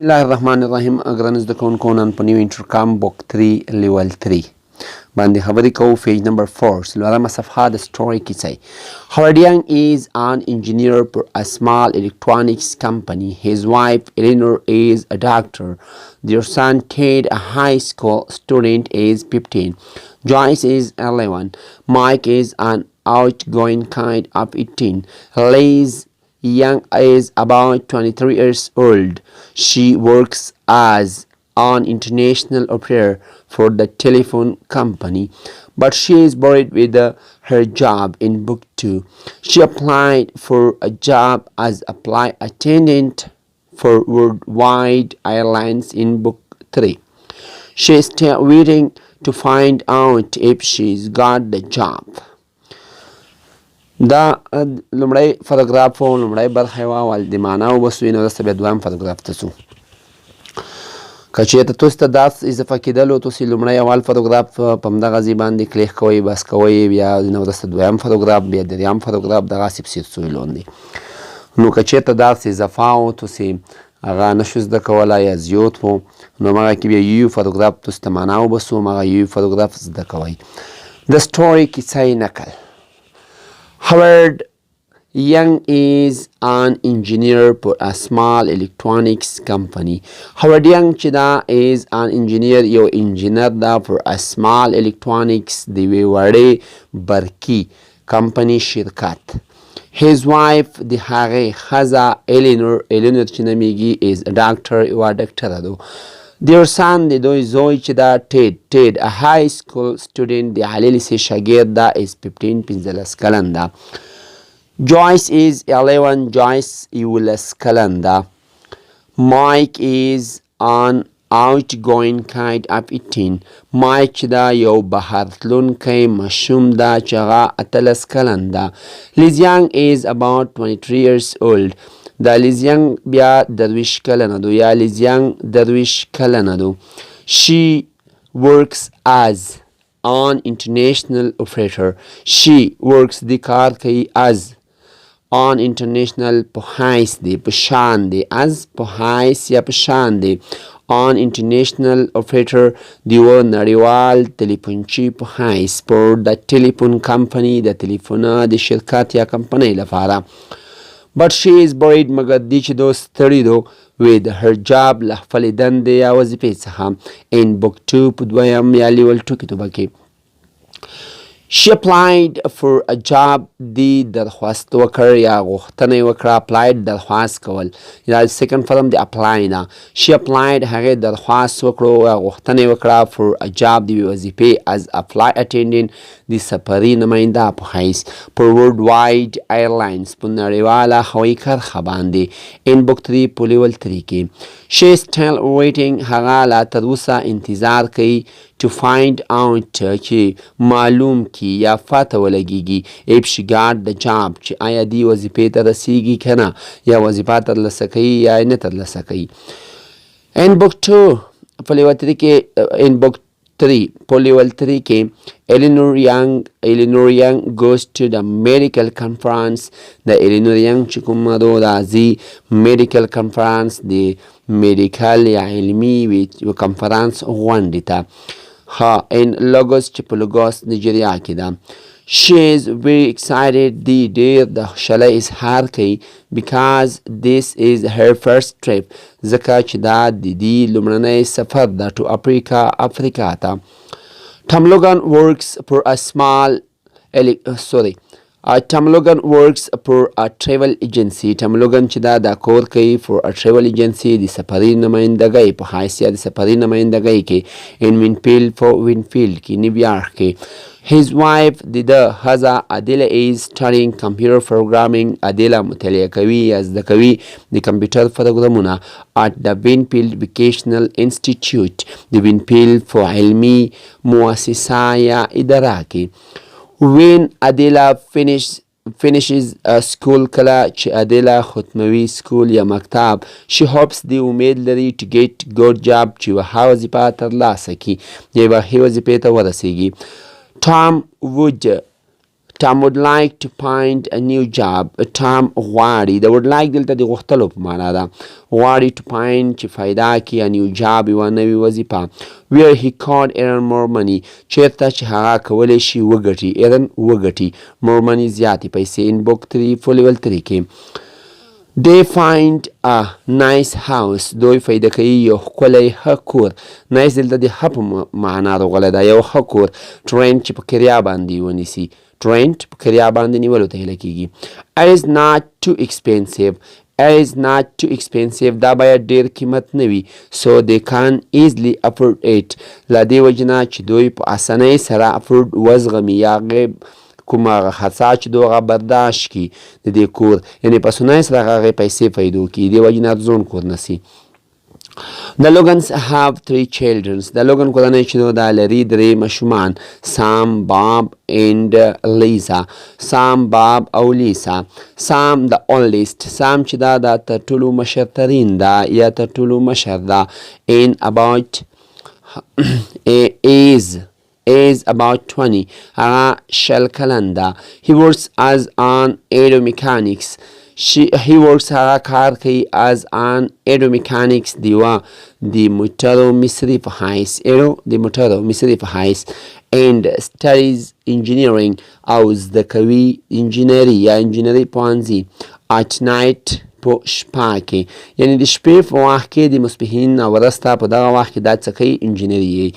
بسم الله الرحمن الرحیم. ګرانو زده کوونکو نن په نیو انټرکام بوک 3 لیول 3 باندې خبرې کوو. پیج نمبر 4 څلورمه صفحه د سټوري کیسه. Howard Young is an engineer for a small electronics company. His wife Eleanor is a doctor. Their son Ted, a high school student, is 15. Joyce is 11. Mike is an outgoing kind of 18. Liz Young is about 23 years old. She works as an international operator for the telephone company, but she is bored with her job in Book 2. She applied for a job as a flight attendant for Worldwide Airlines in Book 3. She is still waiting to find out if she's got the job. دا لومړی فاراګراف او لومړی برخه وه ول د معنا وبسو نو وروسته بیا دویم فاراګراف ته ځو. که چېرته تاسو ته درس اضافه کېدلو تاسو لومړی اول فاراګراف په همدغه ځای باندې کلیک کوئ، بس کوئ، بیا نه وروسته دویم فاراګراف، بیا دریم فاراګراف، دغسې پسې څو لاندې. نو که چېرته درس اضافه و تاسې هغه نشو زده کولی یا زیات و نو همغه کې بیا یو فاراګراف تاسو ته معنا وبسو، همغه یو فاراګراف زده کوئ. د سټوري کیسه نقل. Howard Young is an engineer for a small electronics company. Howard Young چې دا is an engineer یو انجینر دا for a small electronics د یوې وړې برقي کمپنی شرکت. His wife د هغې ښځه Eleanor چې نومیږي is a doctor یوه ډاکټره ده. Their son د دوی زوی چې دا Ted a high school student د عالي لیسې شاګرد دا is 15 کلن ده. Joyce is 11 Joyce 11 کلن ده. Mike is an outgoing kind of 18 Mike چې دا یو بهرتلونکی ماشوم ده چې هغه 18 کلن ده. Liz Young is about 23 years old. دا لیزینګ بیا درویش کلنه دو یا لیزینګ درویش کلنه دو. She works as an international operator. She works دی کار کوي as an international په حیث دی، په شان دی، as په حیث یا په شان دی. an international operator دیو نړیوال تلیفونچی په حیث پر د ټلیفون کمپنی د تلیفونه د شرکت یا کمپنی لپاره. But she is bored مګر دی چې دو ستړي دو with her job له خپلې دندې یا وظیفې څخه in book 2 په دویم یا لیول 2 کتابه کې. She applied for a job دی درخواست وکړ یا غوښتنه یې وکړه. applied درخواست کول یا second form د apply نه. She applied هغې درخواست وکړو یا غوښتنه یې وکړه for a job د یوې وظیفې as a flight attendant د سفري نماینده په حیث پر Worldwide Airlines په نړیواله هوایي کرښه باندې in book 3 په لیول 3 کې. She is still waiting هغه لا تر اوسه انتظار کوي to find out چې معلوم کی یا پته ولګیږي if she got the job چې آیا دی وظیفې ته رسیږي که نه یا وظیفه ترلاسه کوي یا نه ترلاسه کوي. in book 2 په لیول 3 کې in book 3 په لیول 3 کې Eleanor Young goes to the medical conference. د Eleanor Young چې کومه دو راځي medical conference د medical یا علمي یو کنفرانس غونډې ته. in Lagos چې په لوګوس نایجیریا کې ده. She is very excited دی ډیر د خوشحالۍ اظهار کوي because this is her first trip ځکه چې دا د دې لومړنی سفر ده to افریقا ته. Tom Logan works for a travel agency. Tom Logan چې دا کور کوي for a travel agency د سفري نمایندګۍ په حیث یا د سفري نمایندګۍ کې in Winfield کې نیویارک کې. His wife د ښځه Adela is studying computer programming. Adela مطالعه کوي یا زده کوي د کمپیوټر پروګرامونه at the Winfield Vocational Institute د وینفیلډ په علمي مؤسسه یا اداره کې. when Adela finishes school کله چې Adela ختموي سکول یا مکتب she hopes دی امید لري to get good job چې یوه ښه وظیفه ترلاسه کړي یا یوه ښې وظیفې ته ورسیږي. Tom would like to find a new job. Tom غواړي د would like دلته د غوښتلو په معنا ده. غواړي to find چې پیدا کړي a new job یوه نوې وظیفه. Where he could earn more money. چېرته چې هغه کولی شي وګټي. earn وګټي. more money زیاتې پیسې. in book 3 په لیول 3 کې. They find a nice house. دوی پیدا کوي یو ښکلی ښه کور. nice دلته د ښه په معنا راغلی ده. یو ښه کور. trend چې په کریا باندې ونیسي. trend په کریا باندې نیولو ته هیله کیږي. It is not too expensive. It is not too expensive. دا باید ډیر قیمت نه وي. So they can easily afford it. له دې وجې نه چې دوی په اسانۍ سره afford وزغمي یا کومه خرڅه چې دوی هغه برداشت کړي د دې کور یعنې په اسانۍ سره هغې پیسې پیدا کړي دې وجې نه ارزون کور نسي. The Logans have 3 children. د لوګن کورنۍ چې دا لري 3 ماشومان. Sam, Bob and Lisa. Sam, Bob او Lisa. Sam the oldest. Sam چې دا تر ټولو مشرترین ده یا تر ټولو مشر ده. in about is about 20. هغه شل کلن ده. He works as an auto mechanics. he works هغه کار کوي as an auto mechanics د موټرو مصري په حیث د موټرو مصري په حیث and studies engineering او زده کوي انجینري یا انجینري پوهنځي at night په شپه کې یعنې د شپې په وخت کې د ماسپښین وروسته په دغه وخت کې دا څه کوي انجینري.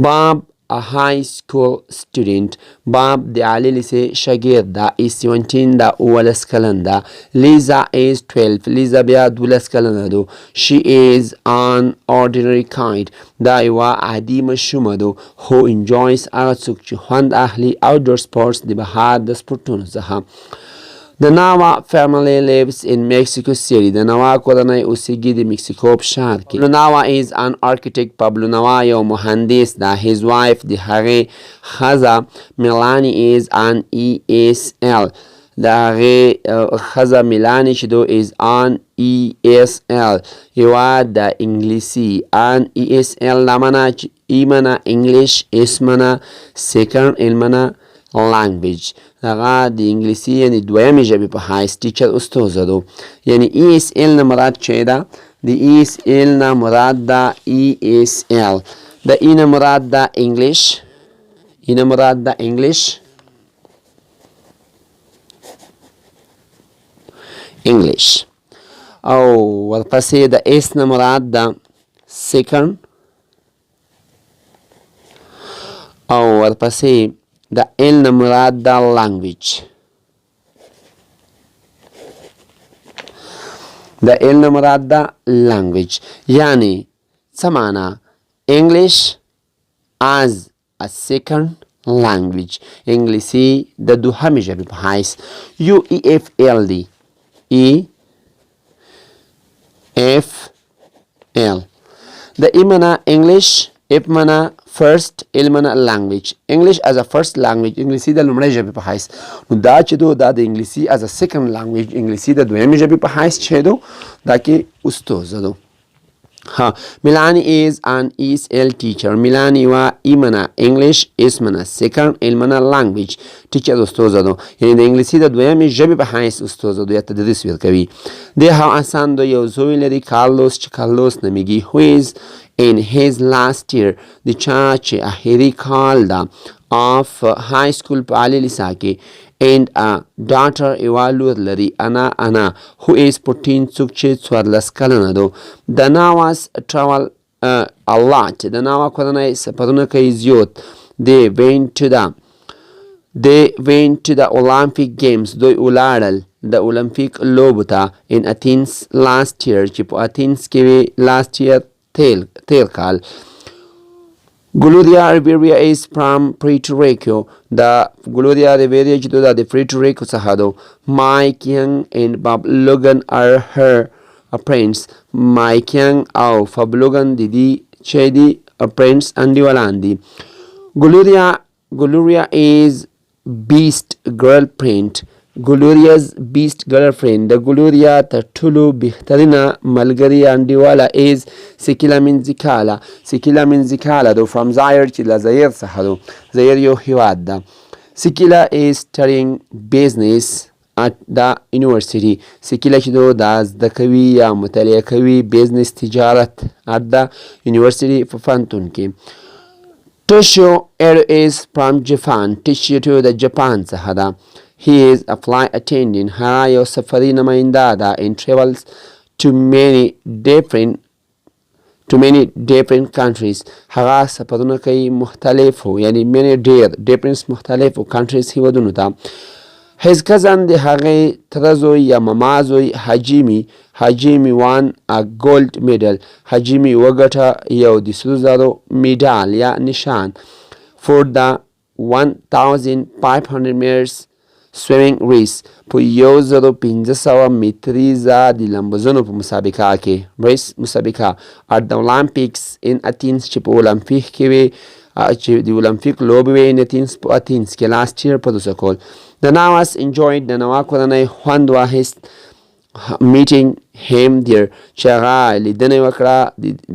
Bob a high school student. Bob د عالی لیسې شاګرد ده. is 17 ده 19 کلن ده. Lisa is 12. Lisa بیا 12 کلنه ده. she is an ordinary kind. دا یوه عادي ماشومه ده. who enjoys هغه څوک چې خوند اخلي outdoor sports د بهر د سپورټونو څخه. The Nava family lives in Mexico City. د نوا کورنۍ اوسیږي د میکسیکو په ښار کې. Nava is an architect. Pablo Nava یو مهندس ده. His wife د هغې ښځه Melanie is an ESL. د هغې ښځه میلانی چې دو is an ESL یوه د انګلیسي an ESL دا معنا چې ای معنا انګلیش اس معنا سیکنډ ال معنا language هغه د انګلیسي یعنې دویمې ژبې په حیث ټیچر استوزه ده یعنې ESL نه مراد چې ده د ESL نه مراد ده ESL د ای نه مراد ده انګلیش ای نه مراد ده انګلیش او ورپسې د اس نه مراد ده سیکنډ او ورپسې د ال نه مراد دا لانګویج د ال نه مراد دا لانګویج یعنی څه معنا انګلیش as a second language انګلیسي د دوهمې ژبې په حیث UEFL EFL د ای معنا انګلیش اف معنا first علمنا language English as a first language انګلیسي د لومړۍ ژبې په حیث نو دا چې دو دا د انګلیسي as a second language انګلیسي د دویمې ژبې په حیث چې دو دا کې استوزه دو Milani is an ESL teacher Milani وا ایمنا English اسمنا second علمنا language teacher استوزه دو یعنی د انګلیسي د دویمې ژبې په حیث استوزه دو یا تدریس ورکوي دی هاو اسان دو یو زوی لري کارلوس چې کارلوس نومیږي who is in his last year د چا چې اخیری کال ده of high school په عالی لیسه کې and a daughter یوه لور لري انا who is 14 څوک چې 14 کلنه ده د ناواس travel a lot د ناوا کورنۍ سفرونه کوي زیات they went to the Olympic games دوی ولاړل د اولمپیک لوبو ته in Athens last year چې په اثینز کې وي last year تیر کال Gloria Rivera is from Puerto Rico the Gloria Rivera چې دا د Puerto Rico څخه ده Mike Young and Bob Logan are her parents Mike Young او Bob Logan د دې چې دي parents انډیوالان دي Gloria is best girlfriend Gloria's best girlfriend د Gloria تر ټولو بهترینه ملګرې انډیواله is سکیلا منځکاله ده from Zaire چې له زایر څخه ده زایر یو هیواد ده Sikila is studying business at the university. Sikila چې دا زده کوي یا مطالعه کوي business تجارت at the university په پوهنتون کې. Toshio is from Japan. Toshio د جاپان څخه ده. He is a flight attendant. هغه یو سفري نماینده ده. And travels to many different countries. هغه سفرونه کوي مختلفو یعنی many different مختلفو countries هیوادونو ته. His cousin د هغې تره زوی یا ماما زوی حجیمي won a gold medal. حجیمي وګټه یو د سرو زرو میډال یا نشان for the 1500 meters swimming race په 1500 متریزه د لامبوزنو په مسابقه کې ریس مسابقه at the Olympics in Athens چې په اولمپیک کې وي چې د اولمپیک لوبې وي in Athens په Athens کې last year په دوسه کول. The Navas enjoyed د نوا کورنۍ خوند واخیست meeting him there چې هغه لیدنه وکړه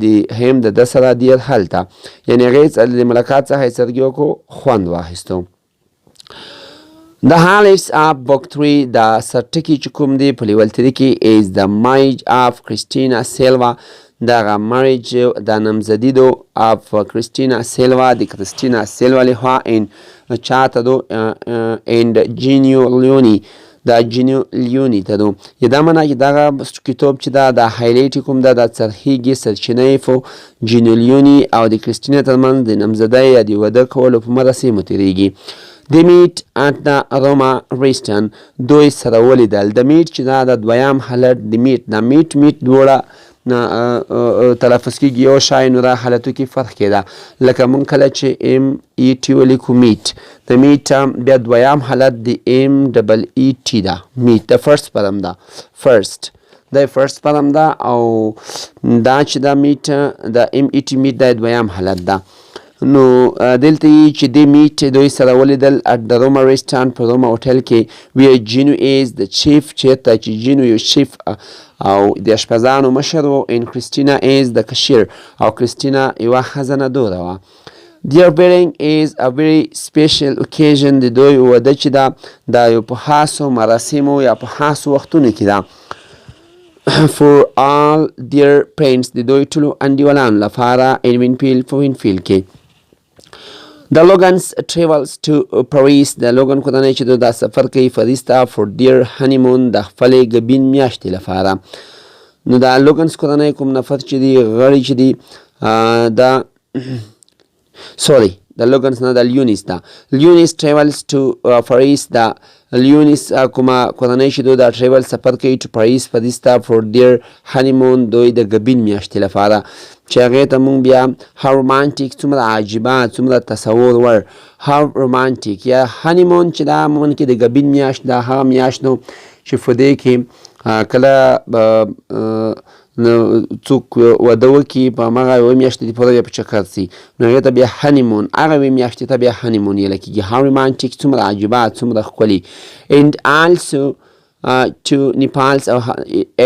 د هم د ده سره دیر هلته یعنې هغې د ملاقات څخه یې سرګي وکړو خوند واخیستو. The highlights of book 3 د سرټکي چې کوم دی په لیول 3 کې is the marriage of Christina Silva دغه marriage د نامزدیدو of Christina Silva د کریستینا سیلوا لخوا چاته دو and جینیو لیونی د جینیو لیونی ته دو دا معنا چې دغه کتاب چې دا د هایلایټ کوم دا د سرهیږي سرچینې فو جینیو لیونی او د کریستینا ترمنځ د نامزدۍ یا د واده کولو په مراسمو تیریږي. They meet at the Roma restaurant. دوی سره ولیدل. د میټ چې دا د دویم حالت د میټ دوړه تلفظ کېږي یو شای نو دا حالتو کې فرق کېده لکه مونږ کله چې MET ولیکو میټ د میټ بیا دویم حالت د MEET ده میټ د فرست پرم ده او دا چې دا میټ د MET میټ د دویم حالت ده. نو دلته چې د میټ دوی سره ولیدل at the Roma restaurant په روما هوټل کې where Gino is the chief چېرته چې جینو یو شیف او د اشپزانو مشر و and Christina is the cashier او کریستینا یوه خزانه دوره وه. Their wedding is a very special occasion. د دوی واده چې ده دا یو په خاصو مراسمو یا په خاصو وختونو کې ده for all their friends د دوی ټولو انډیوالانو لپاره in وینفیلډ په وینفیلډ کې. The Logans travels to Paris. د لوګن کورنۍ چې دا سفر کوي پاریس ته for their honeymoon د خپلې ګبین میاشتې لپاره. نو د لوګنس کورنۍ کوم نفر چې دی غړي چې دی د لوګنس نه د لیونیس ده. لیونیس travels to Paris. د لیونیس کومه کورنۍ چې دا ټریول سفر کوي to Paris پاریس ته for their honeymoon دوی د ګبین میاشتې لپاره چې هغې ته مونږ بیا how romantic څومره عجیبه څومره تصور ور how romantic یا honeymoon چې دا مون کې د ګبین میاشت دا هغه میاشت نو چې په دې کې کله څوک واده وکړي په هماغه یوه میاشتې دپاره بیا په چکر سي نو هغې ته بیا honeymoon هغه یوې میاشتې ته بیا honeymoon ویله کېږي how romantic څومره عجیبه څومره ښکلي and also to Nepal او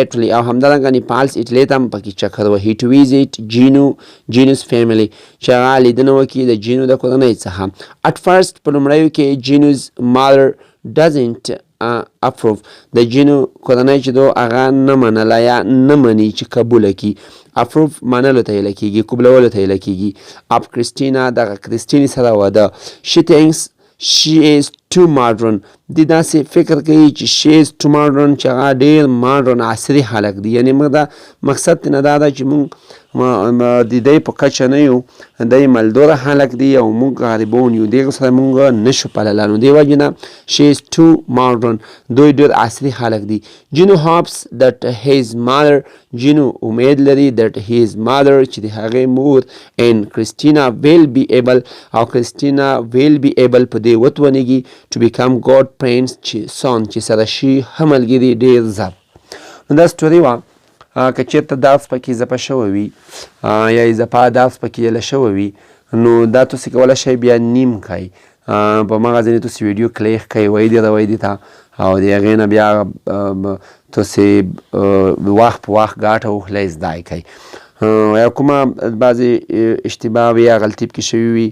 Italy او همدارنګه نیپالس ایټلي ته هم پکې چکر وهي to visit جینوس family چې هغه لیدنه وکړي د جینو د کورنۍ څخه. At first په لومړیو کې جینوس mother doesn't approve. د جینو کورنۍ چې دو هغه نه منله یا نه مني چې قبوله کړي. approve منلو ته ویله کېږي قبلولو ته ویله کېږي. of کریستینا دغه کریستینې سره واده. she thinks she is too modern. دی داسې فکر کوي چې she is too modern چې هغه ډېر ماډرن عصري خلک دي یعنې موږ دا مقصد ترې نه دا ده چې موږ د دی په کچه نه یو دی ملدوره خلک دي او موږ غریبون یو دغه سره موږ نشو پاللی نو دې وجې نه she is too modern دوی ډېر عصري خلک دي. جینو hopes that his mother جینو امید لري that his mother چې د هغې مور and Christina will be able او کریستینا will be able په دې وتونیږي to become God پرنس چې سون چې سره شي ښه ملګري ډېر زر. نو دا سټوري وه که چېرته درس پکې اضافه شوی وي یا اضافه درس پکې یله شوی وي نو دا تاسې کولی شئ بیا نیم کئ په همغه ځینې تاسې ویډیو کلیک کئ روئ دې ته او د هغې نه بیا تاسې وخت په وخت ګاټه وخلی زده یې کئ. یا کومه بعضې اشتباه وي یا غلطي پکې شوي وي،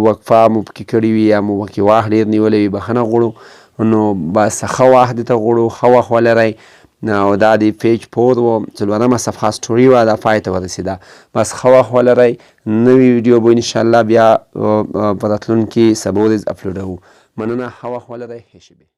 وقفه مو پکې کړې وي یا مو پکې وخت ډېر نیولی وي، بخښنه غواړو. نو بس ښه وخت دې ته غواړو، ښه وخت ولرئ. او دا د پیج 4 و 4مه صفحه سټوري وه، دا پای ته ورسېده. بس ښه وخت ولرئ. نوې ویډیو به انشاءالله بیا په راتلونکي سبا ورځ اپلوډوو. مننه، ښه وخت ولرئ. ښې شېبې.